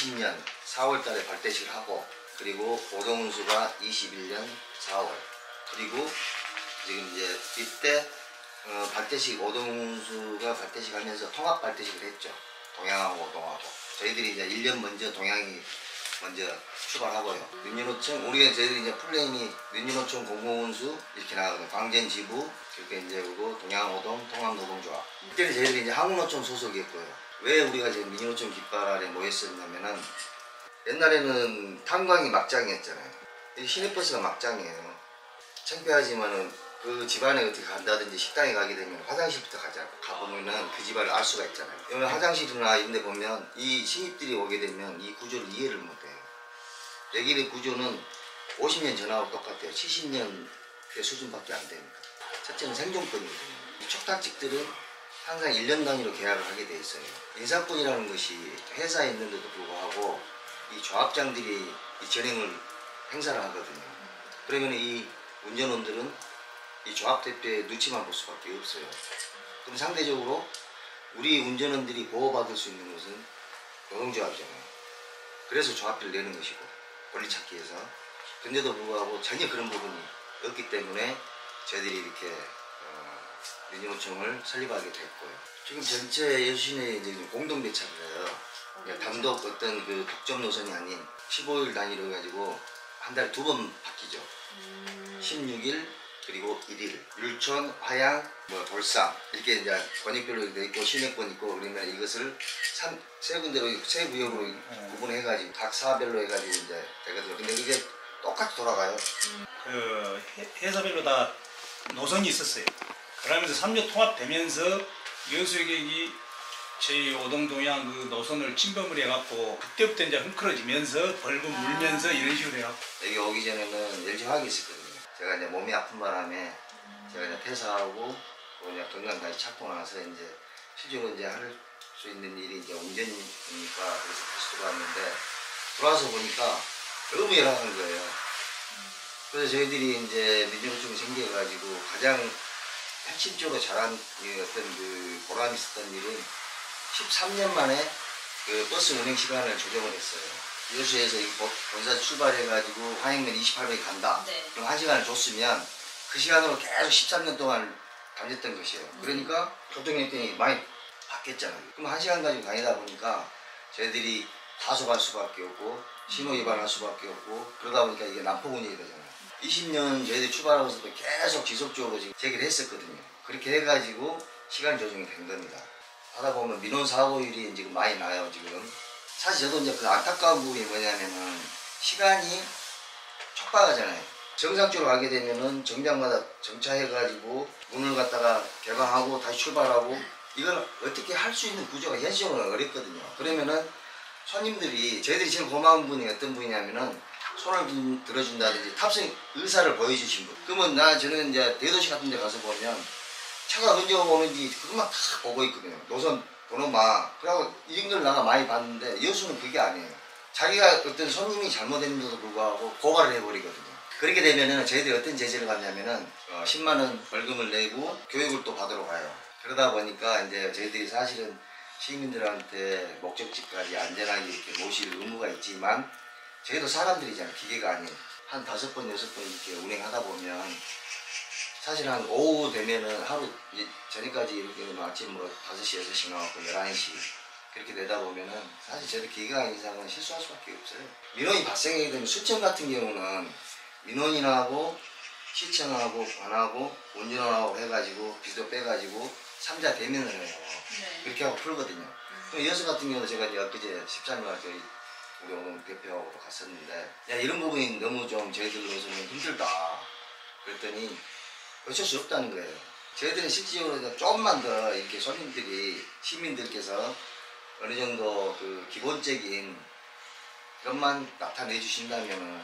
20년 4월 달에 발대식을 하고, 그리고 오동훈수가 21년 4월, 그리고 지금 이제 이때 발대식, 오동훈수가 발대식 하면서 통합 발대식을 했죠. 동양하고 오동하고. 저희들이 이제 1년 먼저 동양이 먼저 출발하고요. 윤윤호청, 우리가 저희들이 이제 플레임이 윤윤호청 공공운수 이렇게 나가거든요. 광전지부, 그렇게 이제 그리고 동양오동 통합노동조합. 그때는 저희들이 이제 한국노총 소속이었고요. 왜 우리가 지금 윤윤호청 깃발 아래 모였었냐면은, 옛날에는 탄광이 막장이었잖아요. 시내버스가 막장이에요. 창피하지만은 그 집안에 어떻게 간다든지 식당에 가게 되면 화장실부터 가보면은 그 집안을 알 수가 있잖아요. 여기 화장실이나 이런 데 보면 이 신입들이 오게 되면 이 구조를 이해를 못해요. 여기의 구조는 50년 전하고 똑같아요. 70년의 수준밖에 안 됩니다. 첫째는 생존권이거든요. 촉탁직들은 항상 1년 단위로 계약을 하게 돼 있어요. 인사권이라는 것이 회사에 있는데도 불구하고 이 조합장들이 이 전행을 행사를 하거든요. 그러면 이 운전원들은 이 조합 대표의 눈치만 볼 수밖에 없어요. 그럼 상대적으로 우리 운전원들이 보호받을 수 있는 것은 노동조합이잖아요. 그래서 조합비를 내는 것이고, 권리 찾기 위해서. 근데도 불구하고 전혀 그런 부분이 없기 때문에 저희들이 이렇게 윤윤호청을 설립하게 됐고요. 지금 전체 여수시내에 이제 공동배차를 해요. 단독 어떤 그 독점 노선이 아닌 15일 단위로 해가지고 한 달에 2번 바뀌죠. 16일 그리고 1일, 율촌, 화양, 돌상 이렇게 이제 권역별로 돼 있고 시내권 있고, 그러면 이것을 세 군데로, 세 구역으로 구분해가지고 각 사별로 해가지고 이제 되거든요. 근데 이게 똑같이 돌아가요. 그 회사별로 다 노선이 있었어요. 그러면서 3조 통합되면서 여수역이 저희 오동동양 그 노선을 침범을 해갖고, 그때부터 이제 흥크러지면서 벌금 물면서 이런 식으로 해갖고. 여기 오기 전에는 LG화학이 있었거든요. 제가 이제 몸이 아픈 바람에 제가 이제 퇴사하고 그냥 건강까지 찾고 나서 이제 실제로 이제 할 수 있는 일이 이제 운전이니까 그래서 다시 들어왔는데, 들어와서 보니까 너무 열악한 거예요. 그래서 저희들이 이제 민주노총이 생겨가지고 가장 핵심적으로 잘한 어떤 그 보람이 있었던 일은 13년 만에 그 버스 운행 시간을 조정을 했어요. 여수에서 본사 출발해가지고 화양면 28번에 간다. 네. 그럼 1시간을 줬으면 그 시간으로 계속 13년 동안 다녔던 것이에요. 그러니까 교통형편이 많이 바뀌었잖아요. 그럼 1시간 가지고 다니다 보니까 저희들이 과속할 수밖에 없고 신호 위반할 수밖에 없고, 그러다 보니까 이게 난폭운전이 되잖아요. 20년 저희들이 출발하면서도 계속 지속적으로 지금 제기를 했었거든요. 그렇게 해가지고 시간 조정이 된 겁니다. 하다 보면 민원 사고율이 지금 많이 나요, 지금. 사실 저도 이제 그 안타까운 부분이 뭐냐면은 시간이 촉박하잖아요. 정상적으로 가게 되면은 정장마다 정차해가지고 문을 갖다가 개방하고 다시 출발하고, 이걸 어떻게 할 수 있는 구조가 현실적으로 어렵거든요. 그러면은 손님들이, 저희들이 제일 고마운 분이 어떤 분이냐면은 손을 들어준다든지 탑승 의사를 보여주신 분. 그러면 저는 이제 대도시 같은 데 가서 보면 차가 언제 오는지 그것만 다 보고 있거든요. 노선 번호막. 그래갖고 이 정도를 내가 많이 봤는데 여수는 그게 아니에요. 자기가 어떤 손님이 잘못했는데도 불구하고 고발을 해버리거든요. 그렇게 되면은 저희들이 어떤 제재를 받냐면은 10만 원 벌금을 내고 교육을 또 받으러 가요. 그러다 보니까 이제 저희들이 사실은 시민들한테 목적지까지 안전하게 이렇게 모실 의무가 있지만, 저희도 사람들이잖아요. 기계가 아닌. 한 5번, 6번 이렇게 운행하다 보면 사실 한 오후 되면은 하루 저녁까지 이렇게 아침 5시, 6시 나왔고 11시 그렇게 되다 보면은 사실 저희들 기계가 아닌 이상은 실수할 수밖에 없어요. 민원이 발생하게 되면 수청 같은 경우는 민원인하고 시청하고 관하고 운전하고 해가지고 비도 빼가지고 3자 대면을 해요. 네. 그렇게 하고 풀거든요. 여수 같은 경우도 제가 이제 엊그제 13일 저희 우리 오동 대표하고 갔었는데, 야, 이런 부분이 너무 좀 저희들로서는 힘들다. 그랬더니 어쩔 수 없다는 거예요. 저희들은 실질적으로 조금만 더 이렇게 손님들이, 시민들께서 어느 정도 그 기본적인 것만 나타내 주신다면은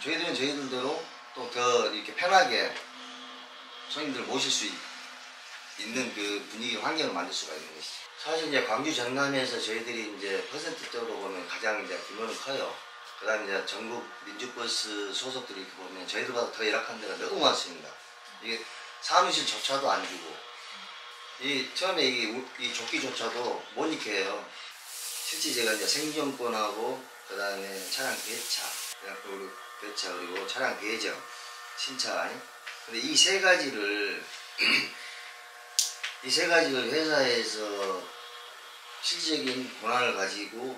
저희들은 저희들대로 또 더 이렇게 편하게 손님들 모실 수 있는 그 분위기, 환경을 만들 수가 있는 것이죠. 사실 이제 광주 전남에서 저희들이 이제 퍼센트적으로 보면 가장 이제 규모는 커요. 그 다음에 이제 전국 민주버스 소속들이 이렇게 보면 저희들보다 더 열악한 데가 너무 많습니다. 이게 사무실조차도 안 주고, 처음에 이 조끼조차도 못 입게 해요. 실제 제가 이제 생존권하고 그다음에 차량 배차, 그리고 그리고 차량 배정, 신차. 근데 이 세 가지를 이 세 가지를 회사에서 실질적인 권한을 가지고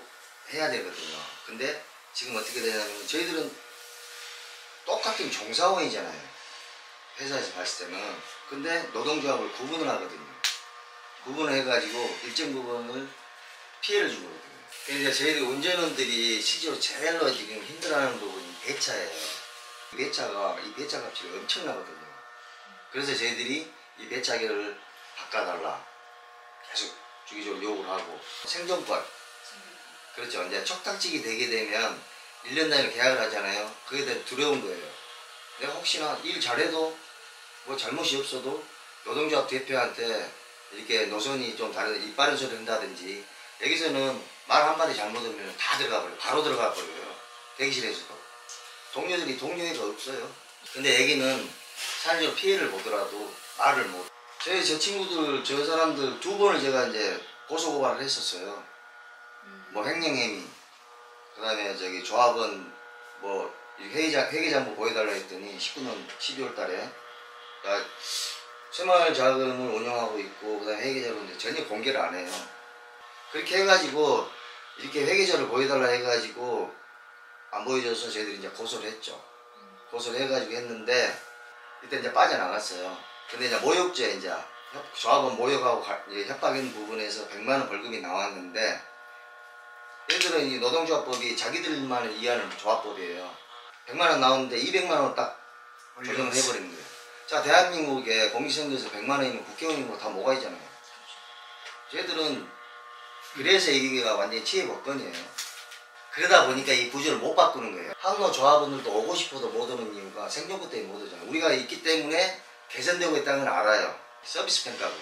해야 되거든요. 근데 지금 어떻게 되냐면 저희들은 똑같은 종사원이잖아요. 회사에서 봤을 때는. 근데 노동조합을 구분을 하거든요. 구분을 해가지고 일정 부분을 피해를 주거든요. 그러니까 저희들 운전원들이 실제로 제일로 지금 힘들어하는 부분이 배차예요. 이 배차 값이 엄청나거든요. 그래서 저희들이 이 배차계를 바꿔달라 계속 주기적으로 요구를 하고, 생존권. 그렇죠. 이제 척탁직이 되게 되면 1년 단위로 계약을 하잖아요. 그게 되게 두려운 거예요. 내가 혹시나 일 잘해도 뭐 잘못이 없어도 노동조합 대표한테 이렇게 노선이 좀 다른 입 바른 소리를 한다든지, 여기서는 말 한마디 잘못하면 다 들어가 버려요. 바로 들어가 버려요. 대기실에서도. 동료애가 없어요. 근데 여기는 사실적으로 피해를 보더라도 말을 못. 저 친구들, 저 사람들 2번을 제가 이제 고소고발을 했었어요. 뭐 횡령행위, 그 다음에 저기 조합원 뭐 회계장부 보여달라 했더니 19년 12월 달에 새마을 자금을 운영하고 있고, 그 다음에 회계자료인데 전혀 공개를 안 해요. 그렇게 해가지고 이렇게 회계자를 보여달라 해가지고 안 보여줘서 저희들이 이제 고소를 했죠. 고소를 해가지고 했는데 이때 이제 빠져나갔어요. 근데 이제 모욕죄, 이제 조합원 모욕하고 협박인 부분에서 100만원 벌금이 나왔는데, 얘들은 이 노동조합법이 자기들만을 이해하는 조합법이에요. 100만원 나오는데 200만원 딱 조정을 해버린 거예요. 자, 대한민국에 공직선거에서 100만원이면 국회의원이고 다 뭐가 있잖아요. 쟤들은 그래서 이게 완전히 치해복권이에요. 그러다 보니까 이 구조를 못 바꾸는 거예요. 항로 조합원들도 오고 싶어도 못 오는 이유가 생존권 때문에 못 오잖아요. 우리가 있기 때문에 개선되고 있다는 걸 알아요. 서비스 평가금.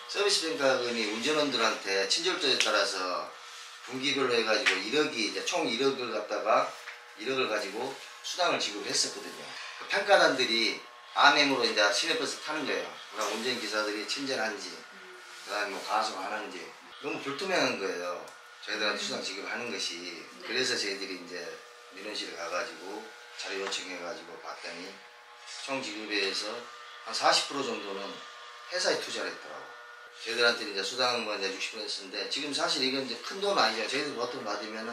서비스 평가금이 운전원들한테 친절도에 따라서 분기별로 해가지고 1억이 이제 총 1억을 갖다가 1억을 가지고 수당을 지급했었거든요. 그 평가단들이 암행으로 이제 시내버스 타는 거예요. 그다음 운전기사들이 친절한지, 그다음에 뭐 과속하는지 너무 불투명한 거예요. 저희들한테 수당 지급하는 것이. 그래서 저희들이 이제 민원실에 가가지고 자료 요청해가지고 봤더니 총 지급에서 한 40% 정도는 회사에 투자를 했더라고. 저희들한테 이제 수당은 뭐 이제 60% 했었는데, 지금 사실 이건 이제 큰 돈 아니죠. 저희들 보통 받으면은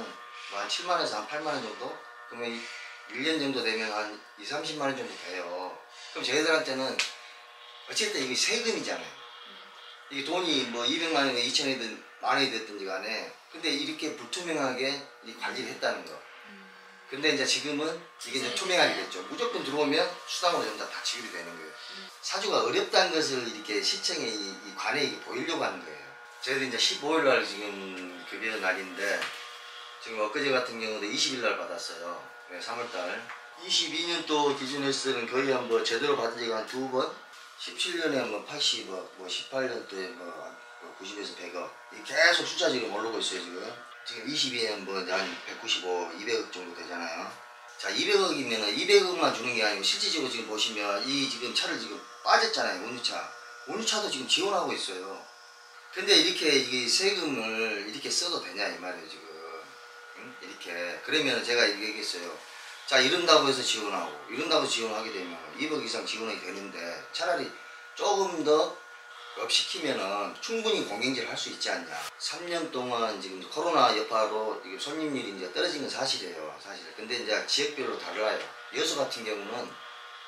뭐 한 7만원에서 한 8만원 정도? 그러면 1년 정도 되면 한 2, 30만원 정도 돼요. 그럼 저희들한테는 어쨌든 이게 세금이잖아요. 이게 돈이 뭐 200만원이든 2천원이든 만원이 됐든지 간에, 근데 이렇게 불투명하게 관리를 했다는 거. 근데 이제 지금은 이게 이제 투명하게 됐죠. 무조건 들어오면 수당으로 전부 다 지급이 되는 거예요. 사주가 어렵다는 것을 이렇게 시청에 이 관에 이게 보이려고 하는 거예요. 저희도 이제 15일 날 지금 급여 날인데, 지금 엊그제 같은 경우도 20일 날 받았어요. 3월 달. 22년도 기준에서는 거의 한번 제대로 받은 지가 한 2번? 17년에 한번 80억, 뭐 18년도에 뭐 90에서 100억. 계속 숫자 지금 오르고 있어요, 지금. 지금 22년 뭐 한 195, 200억 정도 되잖아요. 자, 200억이면은 200억만 주는 게 아니고 실질적으로 지금 보시면 이 지금 차를 지금 빠졌잖아요, 운유차. 운유차도 지금 지원하고 있어요. 근데 이렇게 이게 세금을 이렇게 써도 되냐 이 말이에요, 지금. 응? 이렇게. 그러면 제가 얘기했어요. 자, 이런다고 해서 지원하고, 이런다고 지원하게 되면 2억 이상 지원이 되는데 차라리 조금 더 업시키면은 충분히 공행제를 할 수 있지 않냐. 3년 동안 지금 코로나 여파로 손님률이 이제 떨어진 건 사실이에요, 사실. 근데 이제 지역별로 달라요. 여수 같은 경우는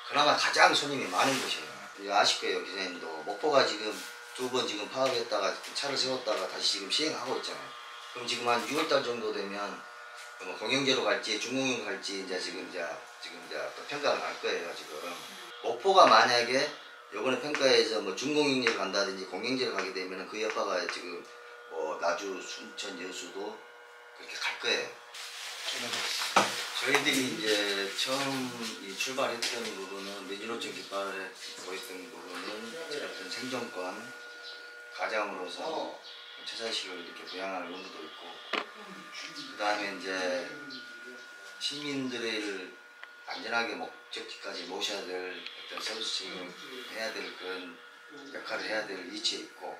그나마 가장 손님이 많은 곳이에요. 아실 거예요, 기사님도. 목포가 지금 2번 지금 파업했다가 차를 세웠다가 다시 지금 시행하고 있잖아요. 그럼 지금 한 6월달 정도 되면 뭐 공영제로 갈지 중공영 갈지 지금 또 평가가 날 거예요, 지금. 목포가 만약에 요번에 평가에서 뭐 중공영제를 간다든지 공영제를 가게 되면 그 여파가 지금 뭐 나주, 순천, 여수도 그렇게 갈 거예요. 저희들이 이제 처음 출발했던 부분은 민주노총 깃발을 보였던 부분은 어떤 생존권, 가장으로서 처자식을 이렇게 부양하는 의무도 있고, 그 다음에 이제 시민들을 안전하게 목적지까지 모셔야 될 어떤 서비스 책임을 해야 될 그런 역할을 해야 될 위치에 있고,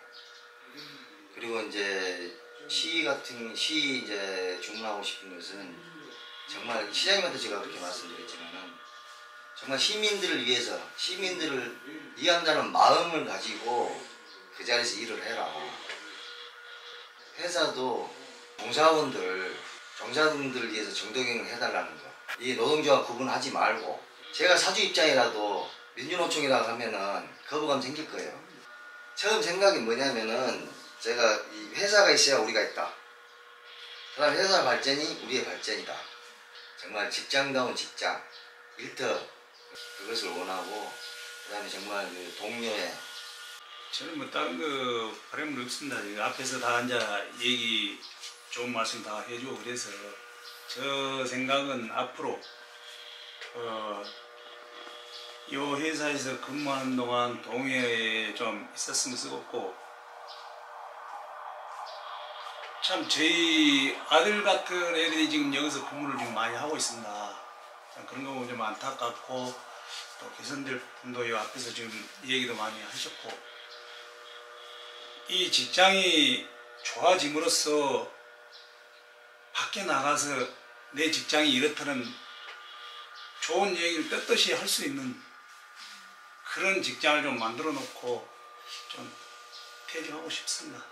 그리고 이제 시 이제 주문하고 싶은 것은 정말 시장님한테 제가 그렇게 말씀드렸지만은 정말 시민들을 위해서 시민들을 위한다는 마음을 가지고 그 자리에서 일을 해라. 회사도 종사자분들을 위해서 정동영을 해달라는 거. 이 노동조합 구분하지 말고 제가 사주 입장이라도 민주노총이라고 하면은 거부감 생길 거예요. 처음 생각이 뭐냐면은 제가 이 회사가 있어야 우리가 있다. 그 다음에 회사 발전이 우리의 발전이다. 정말 직장다운 직장, 일터 그것을 원하고 그 다음에 정말 그 동료의 저는 뭐 다른 거 바람은 없습니다. 지금 앞에서 다 앉아 얘기 좋은 말씀 다 해주고 그래서 저 생각은 앞으로 이 회사에서 근무하는 동안 동해에 좀 있었으면 쓰겠고 참 저희 아들 같은 애들이 지금 여기서 근무를 지금 많이 하고 있습니다. 참 그런 거 보면 좀 안타깝고 또 개선될 부분도 이 앞에서 지금 얘기도 많이 하셨고 이 직장이 좋아짐으로써 밖에 나가서 내 직장이 이렇다는 좋은 얘기를 떳떳이 할 수 있는 그런 직장을 좀 만들어 놓고 좀 퇴직하고 싶습니다.